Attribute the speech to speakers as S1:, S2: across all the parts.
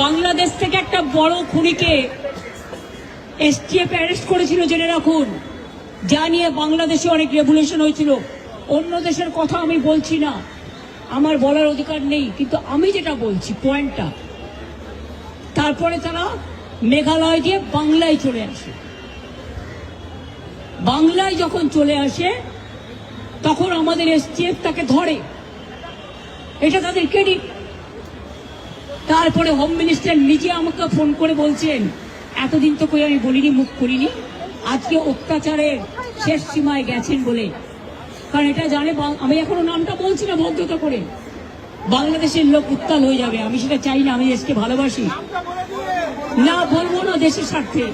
S1: বাংলাদেশ থেকে একটা বড় খুনিকে এসটিএফ অ্যারেস্ট করেছিল, জেনে রাখুন। যা নিয়ে বাংলাদেশে অনেক রেভলিউশন হয়েছিল। অন্য দেশের কথা আমি বলছি না, আমার বলার অধিকার নেই, কিন্তু আমি যেটা বলছি পয়েন্টটা। তারপরে তারা মেঘালয় দিয়ে বাংলায় চলে আসে। বাংলায় যখন চলে আসে তখন আমাদের এসটিএফ তাকে ধরে, এটা তাদের ক্রেডিট। তারপরে হোম মিনিস্টার নিজে আমাকে ফোন করে বলছেন, এতদিন তো কই আমি বলিনি, মুখ করিনি, আজকে অত্যাচারের শেষ সীমায় গেছেন বলে। কারণ এটা জানে, আমি এখনো নামটা বলছি না ভদ্রতা করে, বাংলাদেশের লোক উত্তাল হয়ে যাবে। আমি সেটা চাই না, আমি দেশকে ভালোবাসি না, বলবো না দেশের স্বার্থে।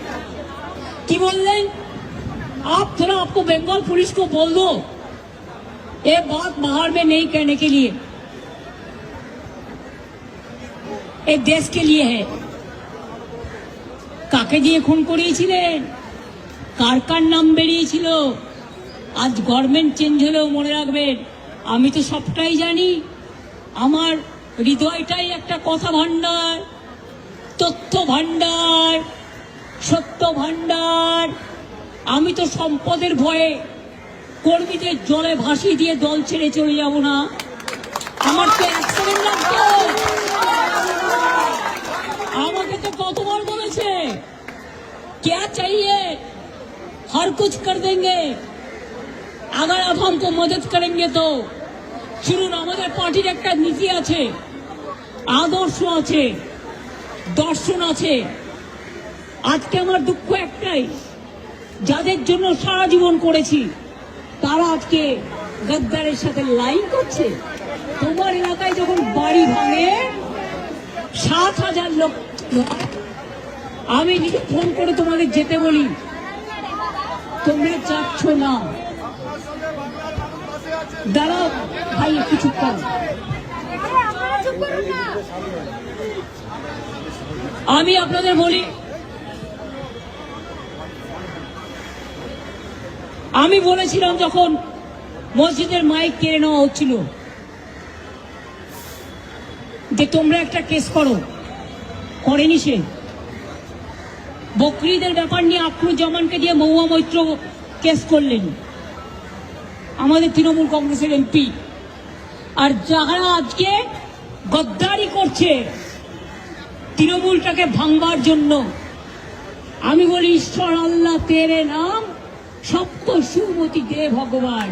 S1: কি বললেন? आप थोड़ा आपको बंगाल पुलिस को बोल दो ये बात बाहर में नहीं कहने के लिए, एक देश के लिए है। কাকে দিয়ে খুন করিয়েছিলেন, কার কার নাম বেরিয়েছিল? আজ গভর্নমেন্ট চেঞ্জ হলেও মনে রাখবেন, আমি তো সবটাই জানি। আমার হৃদয়টাই একটা কথা ভান্ডার, তথ্য ভান্ডার, সত্য ভান্ডার। আমি তো সম্পদের ভয়ে কর্মীদের জলে ভাসিয়ে দিয়ে দল ছেড়ে চলে যাব না। আমার তো অ্যাক্সিডেন্ট লাগতো। আমাকে তো কতবার বলেছে, क्या चाहिए हर कुछ कर देंगे अगर आप हमको मदद करेंगे तो। শুনুন, আমাদের পার্টির একটা নীতি আছে, আদর্শ আছে, দর্শন আছে। আজকে আমার দুঃখ একটাই, যাদের জন্য সারা জীবন করেছি তারা আজকে গদ্দারের সাথে লাইন করছে। তোমার এলাকায় যখন বাড়ি ভাঙে 7,000 লোক, আমি নিজে ফোন করে তোমাদের যেতে বলি, তোমরা যাচ্ছ না। দাঁড়াও ভাই, একটু চুপ করো। আমি আপনাদের বলি, আমি বলেছিলাম যখন মসজিদের মাইক কেড়ে নেওয়া হচ্ছিল যে তোমরা একটা কেস করো, করেনি সে। বকরিদের ব্যাপার নিয়ে আখরুজ্জামানকে দিয়ে মহুয়া মৈত্র কেস করলেন, আমাদের তৃণমূল কংগ্রেসের এমপি। আর যারা আজকে গদ্দারি করছে তৃণমূলটাকে ভাঙবার জন্য, আমি বলি ঈশ্বর আল্লাহ তেরে নাম সপ্ত সুমতি দে ভগবান।